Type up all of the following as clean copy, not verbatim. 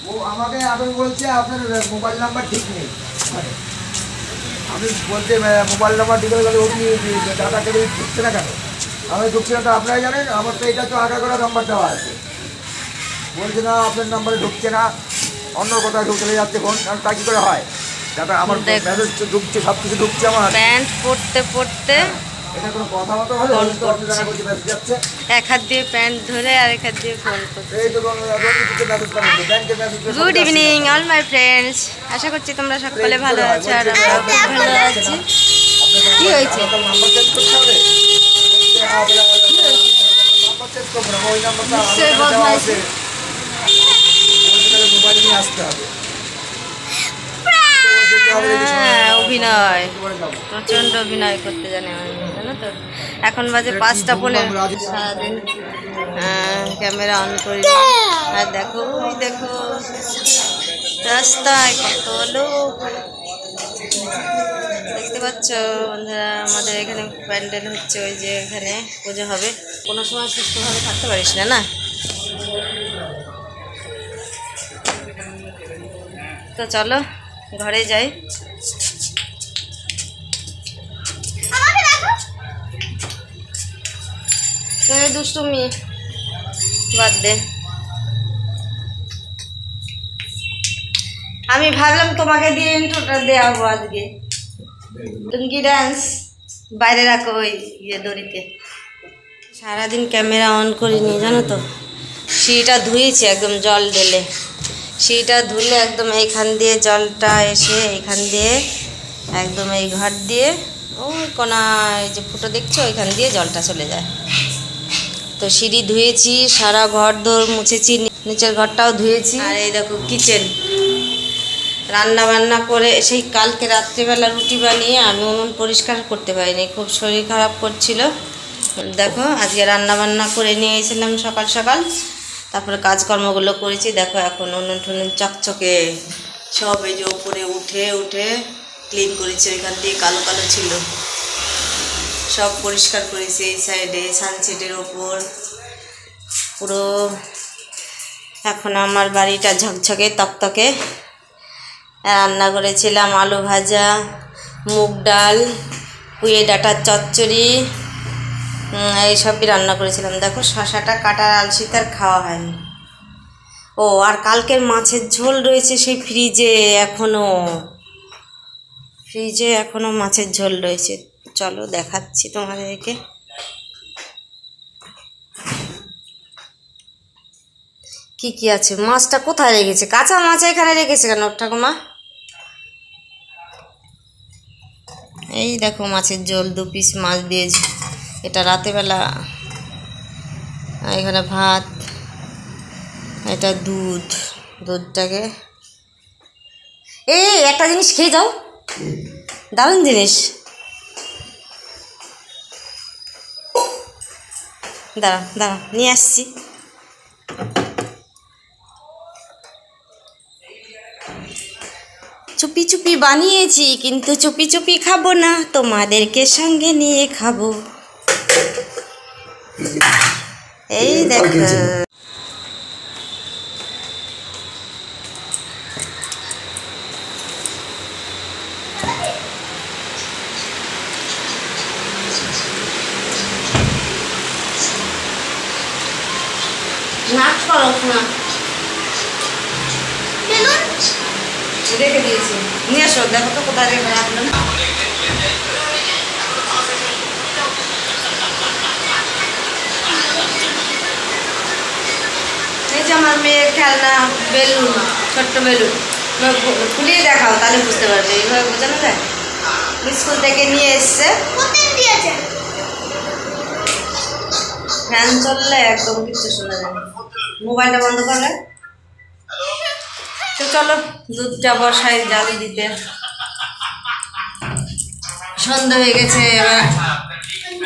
ও আমাকে এখন বলছে আপনার মোবাইল নাম্বার ঠিক নেই। আমি বলতে মোবাইল নাম্বার ঠিক হয়ে অমনি ডাটা কেটে ঢুকছে না কেন? আমি ঢুকছি না তো আপনারা জানেন, আমার তো এটা তো আগে করা নাম্বার দেওয়া আছে। বলছে না আপনার নাম্বারে ঢুকছে না, অন্য কোথাও ঢুকে যাচ্ছে ফোন। আর তা কী করে হয়? ডাটা আমার মেসেজ ঢুকছে, সব কিছু ঢুকছে আমার। প্যান্ট পরতে পড়তে এটা কোনো কথা মতো হলো? মেসেজ যাচ্ছে, এক হাত দিয়ে প্যান্ট ধরে আর এক হাত দিয়ে ফোন করছে। এই তো মেসেজ করেন, ব্যাংকে message. Good evening all my friends, আশা করছি তোমরা সকলে ভালো আছো আর আমরাও খুব ভালো আছি। কি হয়েছে? নাম্বার চেঞ্জ করতে হবে। নাম্বার চেঞ্জ করবো না, ওই নাম্বারটা দেওয়া আছে, মোবাইল নিয়ে আসতে হবে। হ্যাঁ, অভিনয় প্রচন্ড অভিনয় করতে জানে আমার মেয়ে, জানো তো। এখন বাজে 5:15। সারাদিন ক্যামেরা অন করি আর দেখো দেখো রাস্তায় কত লোক দেখতে পাচ্ছ বন্ধুরা। আমাদের এখানে প্যান্ডেল হচ্ছে, ওই যে এখানে পুজো হবে। কোনো সময় সুস্থভাবে থাকতে পারিস না, না? তো চলো ঘরে যাই। দুষ্টুমি বাদ দে। আমি ভাবলাম তোমাকে দিয়ে ইন্ট্রোটা দেওয়াবো আজকে। টুঙ্কি ডান্স বাইরে রাখো ওই দড়িতে। সারাদিন ক্যামেরা অন করিনি জানো তো। সিঁড়িটা ধুয়েছি একদম জল ঢেলে। সিঁড়িটা ধুলে একদম এইখান দিয়ে জলটা এসে এইখান দিয়ে একদম এই ঘর দিয়ে ওই কোনায় যে ফুটো দেখছো ওইখান দিয়ে জলটা চলে যায়। তো সিঁড়ি ধুয়েছি, সারা ঘর দোর মুছেছি, নিচের ঘরটাও ধুয়েছি। আর এই দেখো কিচেন, রান্না বান্না করে সেই কালকে রাত্রিবেলা রুটি বানিয়ে আমি উনুন পরিষ্কার করতে পারিনি, খুব শরীর খারাপ করছিল। দেখো আজকে রান্না বান্না করে নিয়ে এসেছিলাম সকাল সকাল, তারপরে কাজকর্মগুলো করেছি। দেখো এখন উনুন টুনুন চকচকে সব এই যে উপরে উঠে উঠে ক্লিন করেছি। ওইখান দিয়ে কালো কালো ছিল, সব পরিষ্কার করেছি। এই সাইডে সানসেটের ওপর পুরো এখন আমার বাড়িটা ঝকঝকে তকতকে। রান্না করেছিলাম আলু ভাজা, মুগ ডাল, পুঁয়ে ডাঁটার চচ্চড়ি, এইসবই রান্না করেছিলাম। দেখো শশাটা কাটার আলসিতে আর খাওয়া হয়নি। ও আর কালকের মাছের ঝোল রয়েছে সেই ফ্রিজে এখনও মাছের ঝোল রয়েছে। চলো দেখাচ্ছি তোমাদেরকে। কি কি আছে? মাছটা কোথায় রেখেছে? কাঁচা মাছ এখানে রেখেছে কেন ঠাকুমা? এই দেখো মাছের ঝোল, 2 পিস মাছ দিয়েছি। এটা রাতেবেলা। এখানে ভাত, এটা দুধটাকে এই একটা জিনিস খেয়ে যাও, দারুণ জিনিস। দাঁড়া নিয়ে আসছি। চুপি চুপি বানিয়েছি, কিন্তু চুপি চুপি খাবো না, তোমাদেরকে সঙ্গে নিয়ে খাবো। এই দেখো নাচ করো না, রেখে দিয়েছি। নিয়ে এসো, দেখো তো কোথায় রেখে রাখলাম। এই যে আমার মেয়ের খেলনা বেলুন, ছোট্ট বেলুন, খুলিয়ে দেখাও তাহলে বুঝতে পারবে। এইভাবে বোঝানো যায়। স্কুল থেকে নিয়ে এসছে, ফ্যান চললে একদম কিচ্ছু শোনা যায় না। মোবাইলটা বন্ধ করলে। তো চলো দুধটা বসাই জাল দিতে। সন্ধ্যা হয়ে গেছে, এবার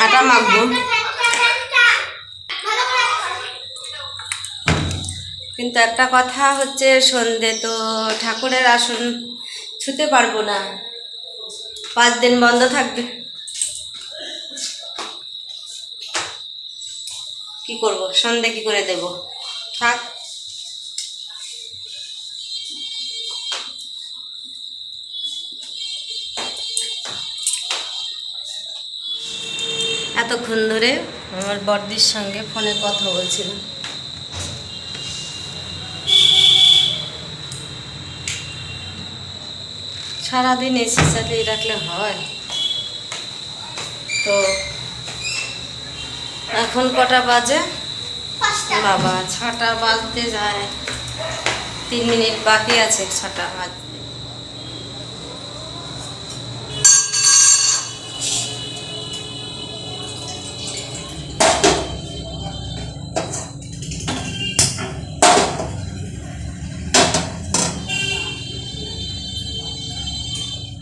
আটা মাখবো। কিন্তু একটা কথা হচ্ছে, সন্ধে তো ঠাকুরের আসন ছুতে পারবো না, 5 দিন বন্ধ থাকবে। কি করব, সন্ধে কি করে দেব, থাক। এতক্ষণ ধরে আমার বড়দির সঙ্গে ফোনে কথা বলছিলাম। সারাদিন এসি চালিয়ে রাখলে হয়? তো এখন কটা বাজে? বাবা 6টা বাজতে যায়, 3 মিনিট বাকি আছে 6টা বাজতে।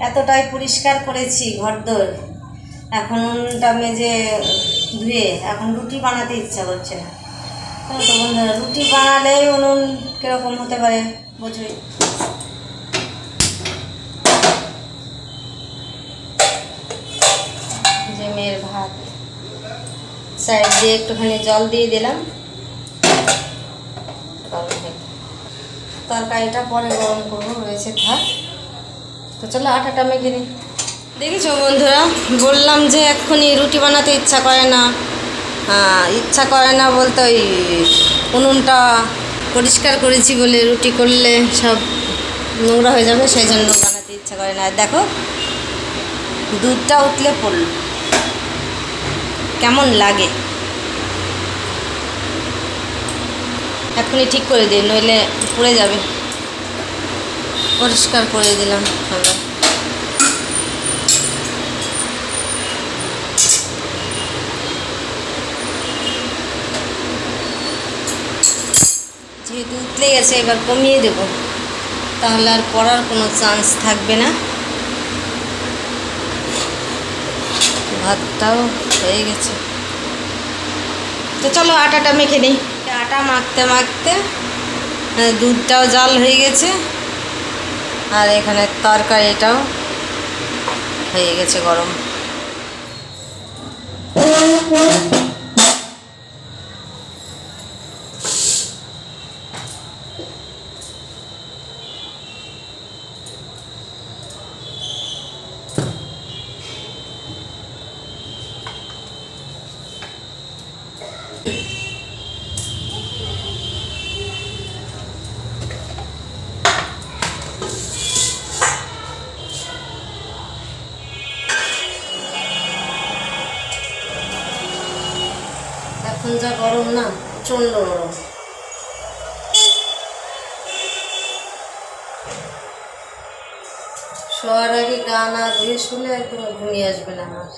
এতটাই পরিষ্কার করেছি ঘরদোর, এখন উনুনটা মেজে ধুয়ে এখন রুটি বানাতে ইচ্ছা করছে না। তো বন্ধুরা, রুটি বানালেই উনুন কীরকম হতে পারে বোঝোই। যে মেয়ের ভাত সাইড দিয়ে একটুখানি জল দিয়ে দিলাম, তরকারিটা পরে গরম করবো, রয়েছে থাক। তো চলো আটাটা মেখে নিই। দেখেছো বন্ধুরা, বললাম যে এক্ষুনি রুটি বানাতে ইচ্ছা করে না। ইচ্ছা করে না বলতে ওই উনুনটা পরিষ্কার করেছি বলে রুটি করলে সব নোংরা হয়ে যাবে, সেই জন্য বানাতে ইচ্ছা করে না। আর দেখো দুধটা উতলে পড়ল, কেমন লাগে। এক্ষুনি ঠিক করে দিই, নইলে পুড়ে যাবে। পরিষ্কার করে দিলাম আমরা। যেহেতু উতলে গেছে, এবার কমিয়ে দেব, তাহলে আর পড়ার কোনো চান্স থাকবে না। ভাতটাও হয়ে গেছে। তো চলো আটাটা মেখে নিই। আটা মাখতে মাখতে দুধটাও জাল হয়ে গেছে, আর এখানে তরকারিটাও হয়ে গেছে গরম। এখন যা গরম না, প্রচণ্ড গরম। শোয়ার আগে গা না ধুয়ে শুলে একদম ঘুমিয়ে আসবে না আমার।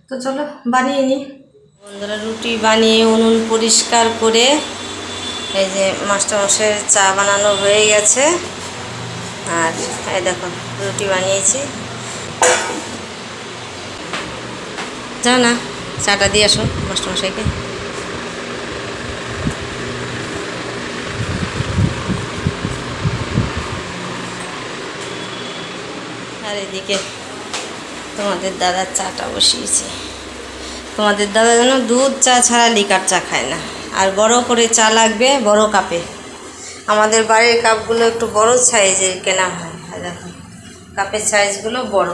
তো চলো বানিয়ে নিই বন্ধুরা। রুটি বানিয়ে উনুন পরিষ্কার করে এই যে মাস্টারমশাইয়ের চা বানানো হয়ে গেছে, আর এই দেখো রুটি বানিয়েছি। যাও না, চাটা দিয়ে আসো মাস্টারমশাইকে। আর এদিকে তোমাদের দাদার চাটা বসিয়েছি। তোমাদের দাদা যেন দুধ চা ছাড়া লিকার চা খায় না, আর বড় করে চা লাগবে, বড় কাপে। আমাদের বাড়ির কাপগুলো একটু বড় সাইজের কেনা হয়, আর দেখো কাপের সাইজগুলো বড়।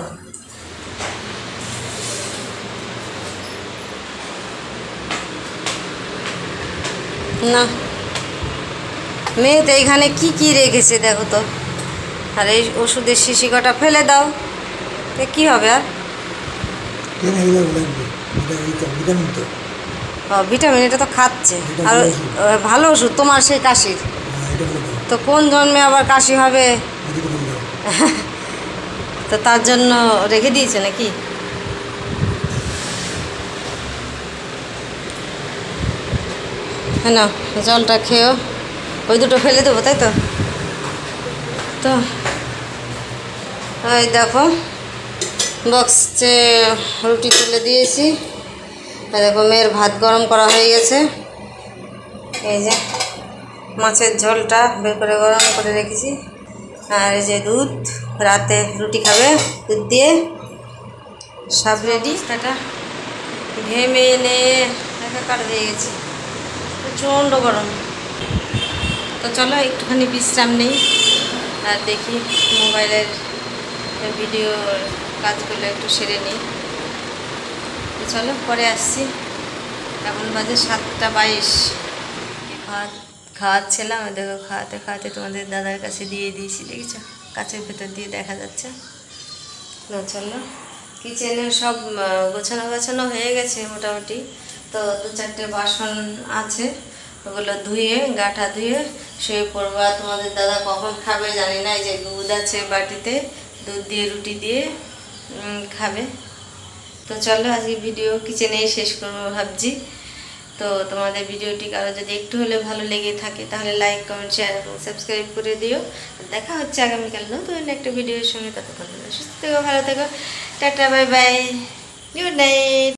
না মেয়ে তো এইখানে কি কি রেখেছে দেখো তো, আর এই ওষুধের শিশি কটা ফেলে দাও, এ কী হবে আর? ভিটামিন এটা তো খাচ্ছে, আর ভালো ওষুধ তোমার সেই কাশির, তো কোন জন্মে আবার কাশি হবে? তো তার জন্য রেখে দিয়েছে নাকি? হ্যাঁ না, জলটা খেয়েও, ওই দুটো ফেলে দেবো তাই তো। তো এই দেখো বক্সে রুটি তুলে দিয়েছি, আর দেখো মেয়ের ভাত গরম করা হয়ে গেছে। এই যে মাছের ঝোলটা বের করে গরম করে রেখেছি, আর এই যে দুধ, রাতে রুটি খাবে দুধ দিয়ে, সব রেডি। এটা ঘেমে এনে একাকার হয়ে গেছে, প্রচণ্ড গরম। তো চলো একটুখানি বিশ্রাম নেই, আর দেখি মোবাইলের ভিডিও কাজগুলো একটু সেরে নিই। তো চলো পরে আসছি। এখন বাজে 7:22। খাওয়াচ্ছিলাম, দেখো খাওয়াতে খাওয়াতে তোমাদের দাদার কাছে দিয়ে দিয়েছি, দেখেছো কাছের ভেতর দিয়ে দেখা যাচ্ছে না। চলো কিচেনে সব গোছানো হয়ে গেছে মোটামুটি। তো 2-4টে বাসন আছে, ওগুলো ধুয়ে গাঁঠা ধুয়ে শুয়ে পড়বো। আর তোমাদের দাদা কখন খাবে জানি না, এই যে দুধ আছে বাটিতে, দুধ দিয়ে রুটি দিয়ে খাবে। তো চলো আজকে ভিডিও কিচেনেই শেষ করবো ভাবছি। তো তোমাদের ভিডিওটি কারো যদি একটু হলে ভালো লেগে থাকে তাহলে লাইক, কমেন্ট, শেয়ার এবং সাবস্ক্রাইব করে দিও। দেখা হচ্ছে আগামীকাল নতুন একটা ভিডিওর সঙ্গে। ততক্ষণ সুস্থ থেকো, ভালো থেকো, tata, bye bye, good night.